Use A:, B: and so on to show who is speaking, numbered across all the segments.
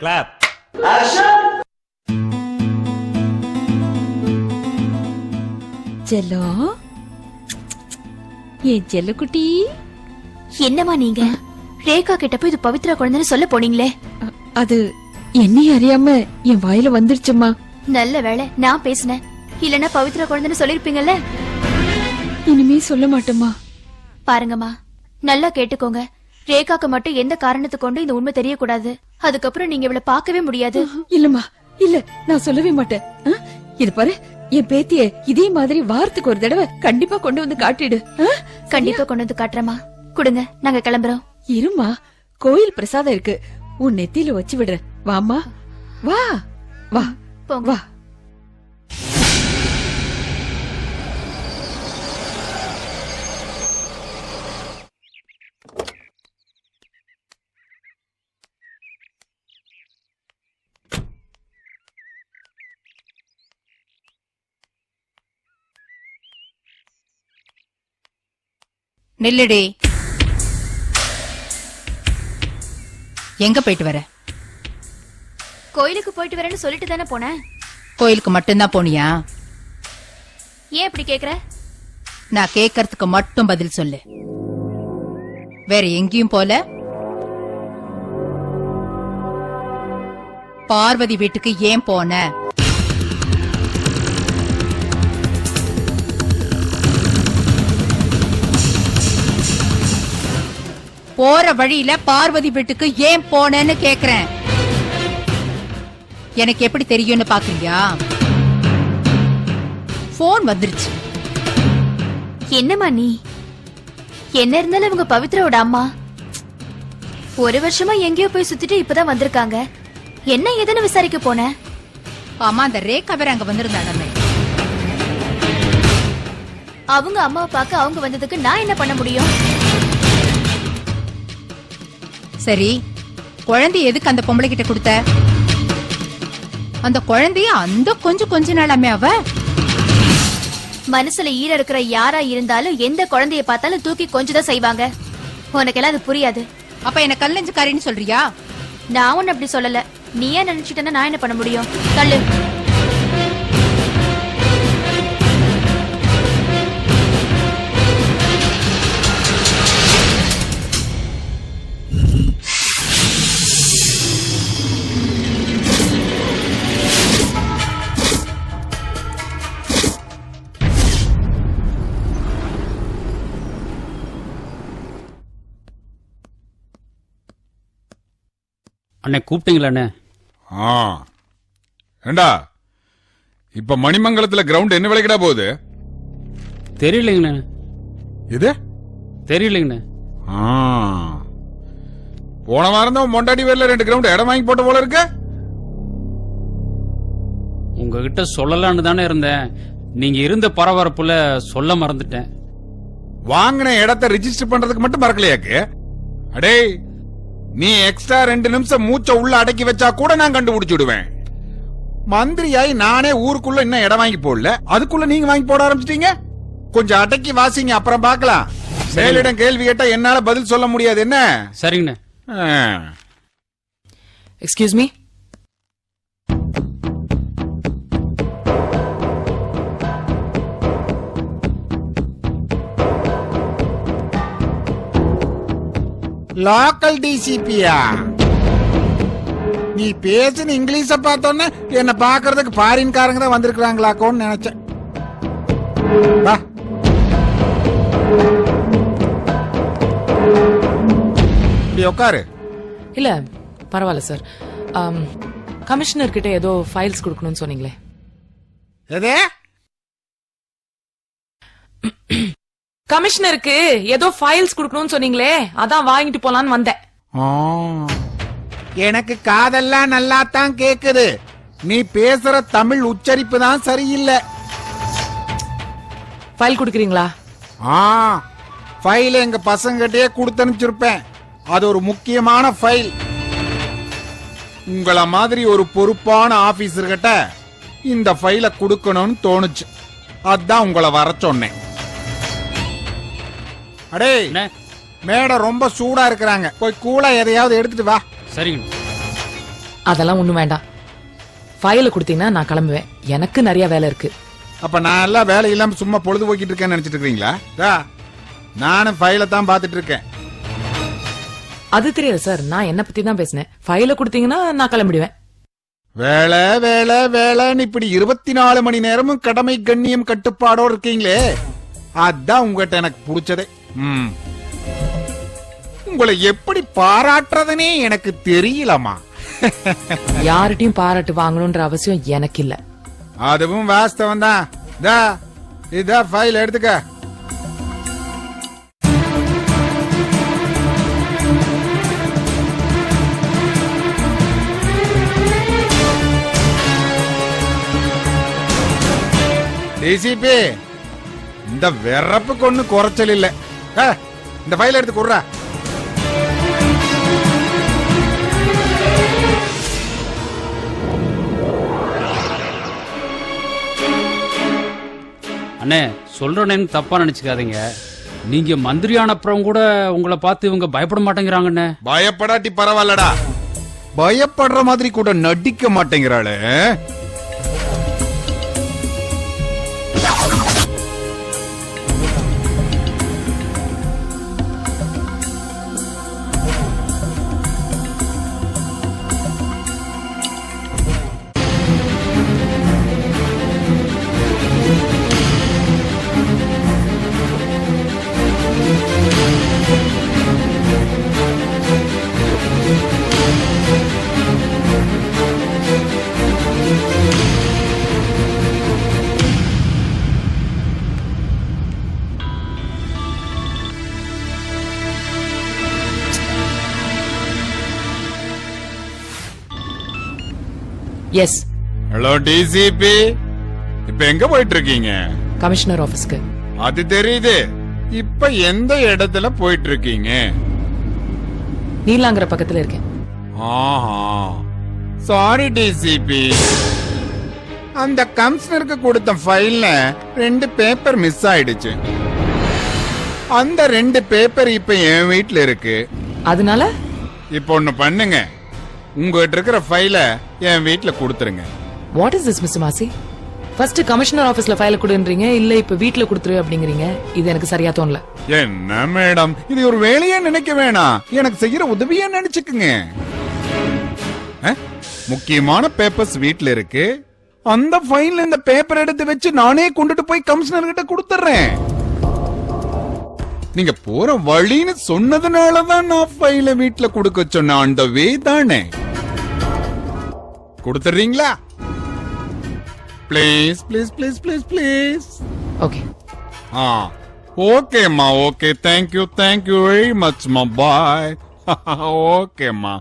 A: Clap.
B: செல்லம், ஏன் செல்லக்குட்டி,
C: என்னமா நீங்க ரேகா கிட்ட போய் இது பவித்ரா குழந்தைன்னு சொல்ல போனீங்களே?
B: அது என்னையும் அறியாம என் வாயில வந்துருச்சுமா.
C: நல்ல வேளை நான் பேசினேன், இல்லன்னா பவித்ரா குழந்தைன்னு சொல்லிருப்பீங்கல்ல.
B: இனிமே சொல்ல மாட்டேமா.
C: பாருங்கம்மா, நல்லா கேட்டுக்கோங்க. ரேகாக்கு மட்டும் எந்த காரணத்தை கொண்டு இந்த உண்மை தெரியக்கூடாது. அதுக்கப்புறம் நீங்க இவளை பார்க்கவே முடியாது.
B: இல்லம்மா, இல்ல, நான் சொல்லவே மாட்டேன். இது பாரு, என் பேத்திய இதே மாதிரி வாரத்துக்கு ஒரு தடவை கண்டிப்பா கொண்டு வந்து காட்டிடு.
C: கண்டிப்பா கொண்டு வந்து காட்டுறமா. கொடுங்க, நாங்க கிளம்புறோம்.
B: இருமா, கோயில் பிரசாதம் இருக்கு, உன் நெத்தியில வச்சு விடுறேன். வாமா, வா வா
C: போங்க.
B: வா.
D: நில்லுடி. எங்க போயிட்டு வர?
C: கோயிலுக்கு போயிட்டு வரேன்னு சொல்லிட்டு தானே போனேன்.
D: கோயிலுக்கு மட்டும்தான் போனியா?
C: ஏன் இப்படி கேக்குற?
D: நான் கேக்கறதுக்கு மட்டும் பதில் சொல்லு. வேற எங்கேயும் போல? பார்வதி வீட்டுக்கு ஏன் போன? போற வழியில பார்வதி வீட்டுக்கு ஏன் போனேன்னு கேக்குறேன். எனக்கு எப்படி தெரியும்னு பாக்குறியா? போன் வந்துருச்சு.
C: என்னம்மா நீ? என்ன இருந்தாலும் இவங்க பவித்ராவோட அம்மா. ஒரு வருஷமா எங்கேயோ போய் சுத்திட்டு இப்பதான் வந்திருக்காங்க. என்ன ஏதுன்னு விசாரிக்க போன?
D: ஆமா, அந்த ரேகா வேற அங்க வந்திருந்தாங்க.
C: அவங்க அம்மாவை பார்க்க அவங்க வந்ததுக்கு நான் என்ன பண்ண முடியும்?
D: சரி, குழந்தை எதுக்கு அந்த பொம்பளை கிட்ட கொடுத்த? அந்த குழந்தைய அந்த கொஞ்ச நாளாமே அவ
C: மனசுல ஈர இருக்கிற யாரா இருந்தாலும் எந்த குழந்தைய பார்த்தாலும் தூக்கி கொஞ்சதான் செய்வாங்க. உனக்கெல்லாம் அது புரியாது.
D: அப்ப என்ன கல்லஞ்சக்காரின்னு சொல்றியா?
C: நான் ஒன்னு அப்படி சொல்லல. நீ ஏன் நினைச்சிட்டேன்னா நான் என்ன பண்ண முடியும்? தள்ளு.
A: அண்ணே கூப்பிட்டீங்களா?
E: ஏண்டா இப்ப மணிமங்கலத்துல கிரவுண்ட் என்ன விலைக்கிடா போகுது?
A: தெரியலங்கண்ணே.
E: இது
A: தெரியலங்கண்ணே.
E: போன வாரம் தான் மொண்டாடி வேர்ல 2 கிரவுண்ட் இடம் வாங்கி போட்ட போல இருக்கு.
A: உங்ககிட்ட சொல்லலான்னு தானே இருந்தேன். நீங்க இருந்த பரபரப்புல சொல்ல மறந்துட்டேன்.
E: வாங்கின இடத்தை ரிஜிஸ்டர் பண்றதுக்கு மட்டும் மறக்கலையாக்கு? அடே, நீ எக்ஸ்ட்ரா 2 நிமிஷம் மூச்ச உள்ள அடக்கி வச்சா கூட நான் கண்டுபிடிச்சு விடுவேன். மந்திரியாய் நானே ஊருக்குள்ள இன்னும் இடம் வாங்கி போடல, அதுக்குள்ள நீங்க வாங்கி போட ஆரம்பிச்சிட்டீங்க. கொஞ்சம் அடக்கி வாசிங்க, அப்புறம் பாக்கலாம். மேலிடம் கேள்வி கேட்டா என்னால பதில் சொல்ல முடியாது. என்ன?
A: சரிங்கண்ணே.
F: Excuse me.
E: லோக்கல் டிசிபியா? நீ பேசுன இங்கிலீஷ பார்த்தோன்னே என்ன பாக்குறதுக்கு பாரின்காரங்க தான் வந்திருக்காங்களாக்கோன்னு நினைச்சேன். உட்காரு.
F: இல்ல பரவாயில்ல சார். கமிஷனர் கிட்ட ஏதோ ஃபைல்ஸ் கொடுக்கணும்னு சொன்னீங்களே.
E: எதே?
F: கமிஷனருக்கு ஏதோ ஃபைல்ஸ் கொடுக்கணும்னு சொன்னீங்களே, அதான் வாங்கிட்டு போலான்னு வந்தேன்.
E: எனக்கு காதெல்லாம் நல்லா தான் கேக்குது. நீ பேசுற தமிழ் உச்சரிப்பு தான் சரியில்லை.
F: ஃபைல் கொடுக்கறீங்களா?
E: ஃபைல் எங்க பசங்கிட்டே கொடுத்து அனுப்பிச்சிருப்பேன். அது ஒரு முக்கியமான ஃபைல். உங்கள மாதிரி ஒரு பொறுப்பான ஆபீசர் கிட்ட இந்த ஃபைலை கொடுக்கணும்னு தோணுச்சு. அதான் உங்களை வர சொன்னேன். அடே, மேடம் ரொம்ப சூடா இருக்கிறாங்க, போய் கூலா எதையாவது எடுத்துட்டு வா.
A: சரிங்க.
F: அதெல்லாம் ஒண்ணும் வேண்டாம். ஃபைல கொடுத்தீங்கன்னா நான் கிளம்புவேன். எனக்கு நிறைய வேலை இருக்கு.
E: அப்ப நான் எல்லாம் வேலை இல்லாம சும்மா பொழுது போக்கிட்டு இருக்கேன்னு நினைச்சிட்டு இருக்கீங்களா? நானும் ஃபைல தான் பாத்துட்டு இருக்கேன்.
F: அது தெரியாது சார், நான் என்ன பத்தி தான் பேசினேன். ஃபைல கொடுத்தீங்கன்னா நான் கிளம்பிடுவேன்.
E: வேலை வேலை வேலைன்னு இப்படி 24 மணி நேரமும் கடமை கண்ணியம் கட்டுப்பாடோடு இருக்கீங்களே, அதான் உங்ககிட்ட எனக்கு பிடிச்சதே. உங்களை எப்படி பாராட்டுறதுனே எனக்கு தெரியலமா.
F: யார்கிட்டயும் பாராட்டு வாங்கணும்ன்ற அவசியம் எனக்கு இல்ல.
E: அதுவும் வாஸ்தவம் தான். இதா ஃபைல் எடுத்துக்க. டிசிபி, இந்த வெறப்புக்கு ஒண்ணு குறைச்சல் இல்ல. இந்த ஃபைல் எடுத்து கொடுறா.
A: அண்ணே, சொல்றேன்னு தப்பா நினைச்சுக்காதீங்க. நீங்க மந்திரியான அப்புறம் கூட உங்களை பார்த்து இவங்க பயப்பட மாட்டேங்கிறாங்கண்ணே.
E: பயப்படாட்டி பரவாயில்லடா, பயப்படுற மாதிரி கூட நடிக்க மாட்டேங்கிறாளே.
F: எஸ்.
E: ஹலோ டிசிபி, இப்ப எங்க போயிட்டு இருக்கீங்க?
F: கமிஷனர் ஆபீஸ்க்கு.
E: அது தெரியுது. இப்ப எந்த இடத்துல போயிட்டு இருக்கீங்க?
F: நீலாங்கர பக்கத்துல இருக்கேன்.
E: சாரி டிசிபி, அந்த கமிஷனருக்கு கொடுத்த ஃபைல்ல 2 பேப்பர் மிஸ் ஆயிடுச்சு. அந்த 2 பேப்பர் இப்ப என் வீட்ல இருக்கு.
F: அதனால
E: இப்ப ஒண்ணு பண்ணுங்க, உங்ககிட்ட இருக்கிற ஃபைல என் வீட்ல கொடுத்துருங்க.
F: What is this mister Masi? First commissioner ஆபீஸ்ல ஃபைல கொடுன்றீங்க, இல்ல இப்ப வீட்ல கொடுத்துரு அப்படிங்கறீங்க. இது எனக்கு சரியா தோணல.
E: என்ன மேடம், இது ஒரு வேலையா நினைக்க வேணாம், எனக்கு செய்யற உதவியா நினைச்சுக்குங்க. முக்கியமான பேப்பர்ஸ் வீட்ல இருக்கு. அந்த ஃபைல்ல இந்த பேப்பர் எடுத்து வச்சு நானே கொண்டுட்டு போய் கமிஷனர் கிட்ட கொடுத்துறேன். நீங்க போற வழின்னு சொன்னதுனாலதான் நான் ஃபைல வீட்ல கொடுக்க சொன்ன. அந்த வே தானே. கொடுத்துறீங்களா? Please please please please please.
F: Okay.
E: ஓகேம்மா, ஓகே. தேங்க்யூ தேங்க்யூ வெரி மச்மா. பாய். ஓகேம்மா.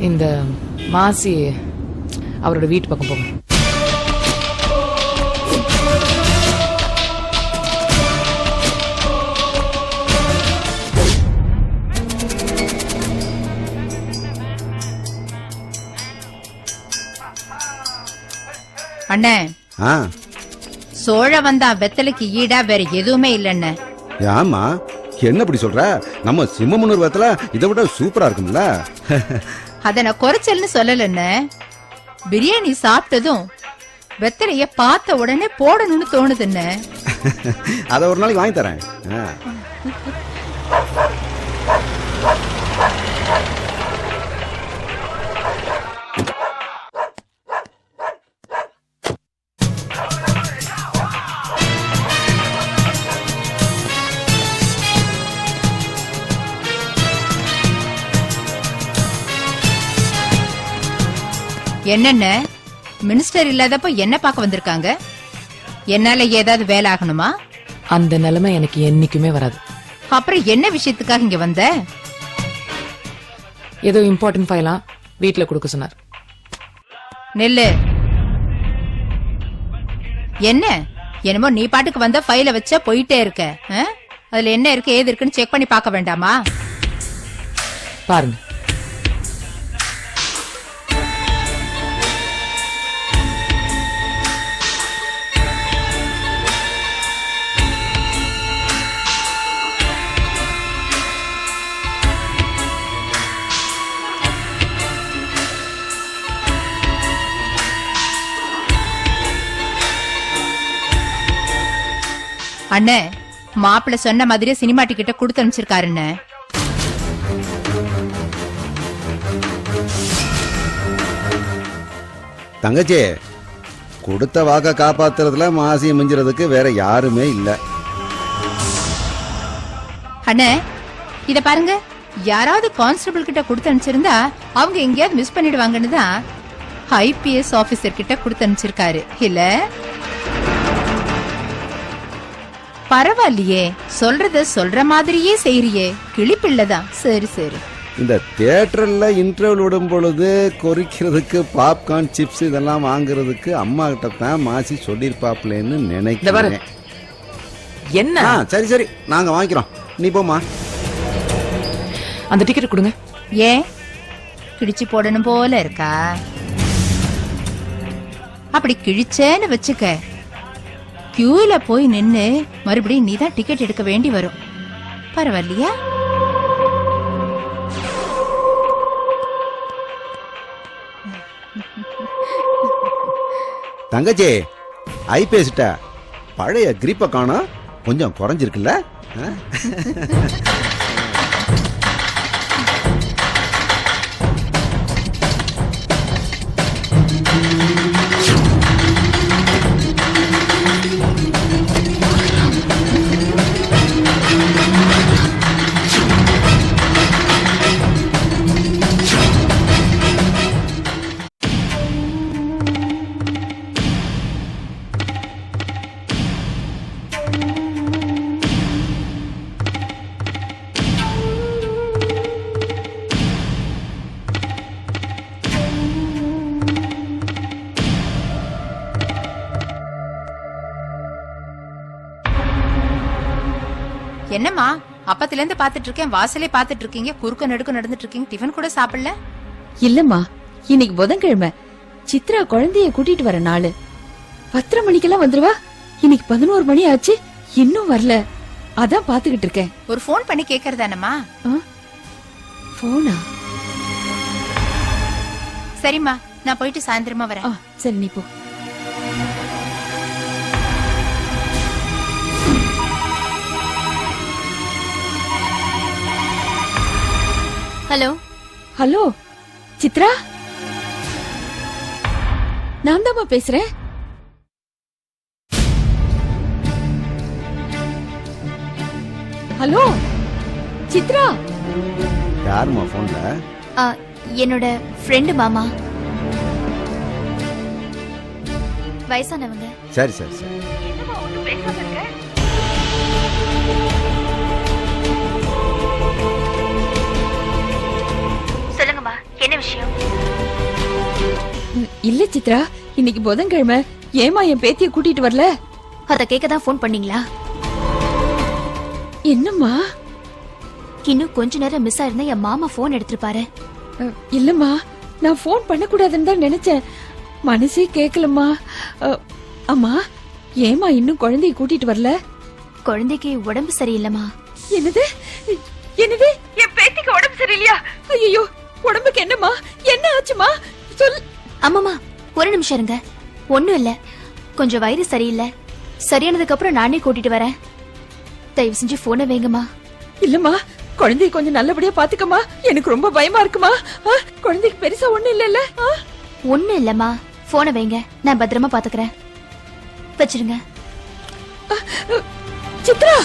F: இந்த மாசி அவரோட வீட்டு பக்கம் போங்க.
D: அண்ணே,
G: ஆ
D: சோழ வந்தா வெத்தலைக்கு ஈடா வேற எதுவுமே இல்லண்ணே.
G: ஆமா, என்ன இப்படி சொல்ற? நம்ம சிம்மமுன்னூர் வெத்தலை இதை விட சூப்பரா இருக்கும்ல.
D: அத நான் குறைச்சல்னு சொல்லலண்ணே. பிரியாணி சாப்பிட்டதும் வெத்தலைய பார்த்த உடனே போடணும்னு தோணுதுண்ணே.
G: அத ஒரு நாளைக்கு வாங்கி தரேன்.
D: என்னென்ன மினிஸ்டர் இல்லாதப்ப என்ன பார்க்க வந்திருக்காங்க? என்னால ஏதாவது வேலை ஆகணுமா?
F: அந்த நிலைமை எனக்கு என்னைக்குமே வராது.
D: அப்புறம் என்ன விஷயத்துக்காக இங்க வந்த?
F: ஏதோ இம்பார்ட்டன்ட் ஃபைலா வீட்ல கொடுக்க சொன்னார்.
D: நெல்லு. என்ன என்னமோ நீ பாட்டுக்கு வந்த ஃபைல வச்ச போயிட்டே இருக்க. அதுல என்ன இருக்கு ஏது இருக்குன்னு செக் பண்ணி பார்க்க வேண்டாமா?
F: பாருங்க.
D: அண்ணே மாப்பிள்ள சொன்ன மாதிரியே சினிமா டிக்கெட்ட கொடுத்து அனுப்பிச்சிருக்காருன்னு.
G: தங்கச்சி, கொடுத்த வாக்க காப்பாத்துறதுல மாசியை மிஞ்சுறதுக்கு வேற யாருமே இல்ல.
D: அண்ணே இத பாருங்க, யாராவது கான்ஸ்டபிள் கிட்ட கொடுத்து அனுப்பிச்சிருந்தா அவங்க எங்கேயாவது மிஸ் பண்ணிடுவாங்கன்னு தான் IPS ஆபீசர் கிட்ட கொடுத்து அனுப்பிச்சிருக்காரு இல்ல? பரவாயில்லையே, சொல்றத சொல்ற மாதிரியே செய்யறியே, கிளிப்பிள்ளதான். சரி சரி.
G: இந்த தியேட்டர்ல இன்டர்வல் விடும் பொழுது கொறிக்கிறதுக்கு பாப்கார்ன் சிப்ஸ் இதெல்லாம் வாங்குறதுக்கு அம்மா கிட்ட தான் மாசி சொல்லிருப்பாப்லன்னு நினைக்கிறேன்.
F: என்ன?
G: சரி சரி, நாங்க வாங்கிக்கிறோம், நீ போமா.
F: அந்த டிக்கெட் கொடுங்க.
D: ஏன் கிழிச்சு போடணும் போல இருக்கா? அப்படி கிழிச்சேன்னு வச்சுக்க, கியூல போய் நின்னு மறுபடியும் நீதான் டிக்கெட் எடுக்க வேண்டி வரும். பரவாயில்லையா?
G: தங்கச்சி, ஐபிஎஸ்ட பழைய கிரிப்ப காணோம், கொஞ்சம் குறைஞ்சிருக்குல்ல?
D: என்னம்மா அப்பத்துல இருந்து பாத்துட்டு இருக்கேன், வாசலே பாத்துட்டு இருக்கீங்க, குறுக்க நடுக்க நடந்துட்டு இருக்கீங்க, டிஃபன் கூட சாப்பிடல?
B: இல்லம்மா, இன்னைக்கு புதன்கிழமை, சித்ரா குழந்தைய கூட்டிட்டு வர நாளு. 10 மணிக்கெல்லாம் வந்துருவா. இன்னைக்கு 11 மணி ஆச்சு, இன்னும் வரல. அதான் பாத்துக்கிட்டு இருக்கேன்.
D: ஒரு போன் பண்ணி கேக்குறதானம்மா?
B: போனா?
D: சரிம்மா, நான் போயிட்டு சாயந்தரமா வரேன்.
B: சரி, நீ போ.
C: ஹலோ
B: ஹலோ சித்ரா, நான் தாம்மா பேசுறேன். ஹலோ சித்ரா.
G: யாருமா போன்ல?
C: என்னோட ஃப்ரெண்டு மாமா, வயசானவங்க.
G: சரி சரி சரி.
C: சொல்லுங்கம்மா, என்ன விஷயம்?
B: இல்ல சித்ரா, இன்னைக்கு புதன்கிழமை, ஏமா என் பேத்திய கூட்டிட்டு வரல?
C: அத கேட்க தான் போன் பண்ணீங்களா?
B: என்னம்மா?
C: இன்னும் கொஞ்ச நேரம் மிஸ் ஆயிருந்தா என் மாமா போன் எடுத்துருப்பாரு.
B: இல்லம்மா, நான் போன் பண்ண கூடாதுன்னு தான் நினைச்சேன், மனசே கேக்கலம்மா. அம்மா, ஏமா இன்னும் குழந்தைய கூட்டிட்டு வரல?
C: குழந்தைக்கு உடம்பு சரியில்லைமா.
B: என்னது என்னது? என் பேத்திக்கு உடம்பு சரியில்லையா? ஐயோ, உடம்புக்கு என்னம்மா? என்ன ஆச்சுமா? சொல்.
C: அம்மாமா, ஒரு நிமிஷம் இருங்க. ஒண்ணும் இல்ல, கொஞ்சம் வயிறு சரியில்லை. சரியானதுக்கு அப்புறம் நானே கூட்டிட்டு வரேன். தயவு செஞ்சு போனை வைங்கம்மா.
B: இல்லம்மா, குழந்தைய கொஞ்சம் நல்லபடியா பாத்துக்கமா, எனக்கு ரொம்ப பயமா இருக்குமா. குழந்தைக்கு பெருசா ஒண்ணு இல்ல.
C: ஒண்ணும் இல்லம்மா, போனை வைங்க, நான் பத்திரமா பாத்துக்கிறேன். வச்சிருங்க.
B: சித்ரா.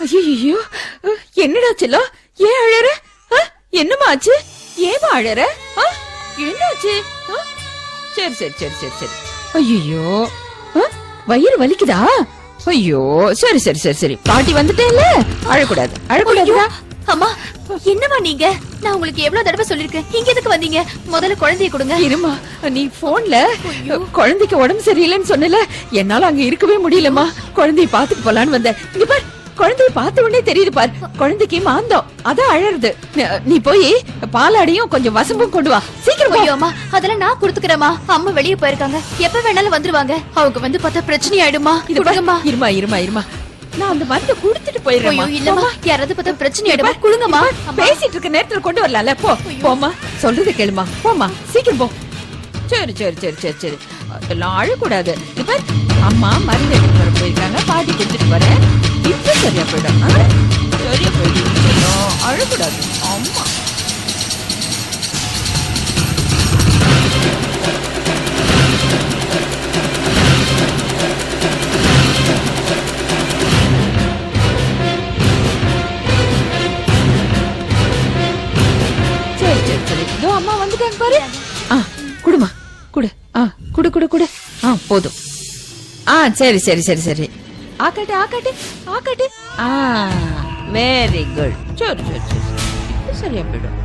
B: ஐயோ, என்னடா செல்லம், ஏன் அழற? என்னமா ஆச்சு? ஏமா அழற? என்னாச்சு? சரி சரி சரி சரி சரி. ஐயோ, வயிறு வலிக்குதா? ஐயோ, சரி சரி சரி சரி. பாட்டி வந்துட்டேல்ல, அழக்கூடாது அழக்கூடாதுடா.
C: அம்மா என்னம்மா நீங்க? நான் உங்களுக்கு எவ்வளவு தடவை சொல்லிருக்கேன், இங்க எதுக்கு வந்தீங்க? முதல்ல குழந்தைய கொடுங்க.
B: இருமா, நீ போன்ல குழந்தைக்கு உடம்பு சரியில்லைன்னு சொன்னல, என்னால அங்க இருக்கவே முடியலம்மா. குழந்தைய பாத்துட்டு போலான்னு வந்தேன். இங்க பார், குழந்தைய பார்த்த உடனே தெரியுது பார், குழந்தைக்கு மாந்தம், அதான் அழறது. நீ போய் பாலாடையும் கொஞ்சம் வசம்பும் கொண்டு வா, சீக்கிரம்
C: ஐயோ அம்மா, அதெல்லாம் நான் குடுத்துக்கிறேம்மா. அம்மா வெளியே போயிருக்காங்க, எப்ப வேணாலும் வந்துருவாங்க. அவங்க வந்து பார்த்தா பிரச்சனை ஆயிடுமா? கொடுங்கம்மா.
B: இருமா இருமா இருமா, நான் அந்த மருந்தை குடுத்துட்டு போயிடுறேன்.
C: ஐயோ இல்லம்மா, யாராவது பார்த்தா பிரச்சனை ஆயிடுமா? கொடுங்கம்மா.
B: பேசிட்டு இருக்க நேரத்துல கொண்டு வரலாம்ல. போ போமா, சொல்றது கேளுமா, போமா சீக்கிரம் போ. சரி சரி சரி சரி சரி, அதெல்லாம் அழக்கூடாது. இப்ப அம்மா மருந்து எடுத்து வர போயிருக்காங்க, பாட்டி கொடுத்துட்டு வரேன். இப்ப சரியா போயிடும், சரியா போயிடும், அழக்கூடாது. அம்மா சரி சரி சரி, இதோ அம்மா வந்துட்டாங்க பாரு. குடுமா, குடு. குடு குடு குடு. போதும். சரி சரி சரி சரி. ஆக்காட்டு ஆக்காட்டு ஆக்காட்டு. Very good. சரி சரி சரி, இப்ப சரியா போயிடும்.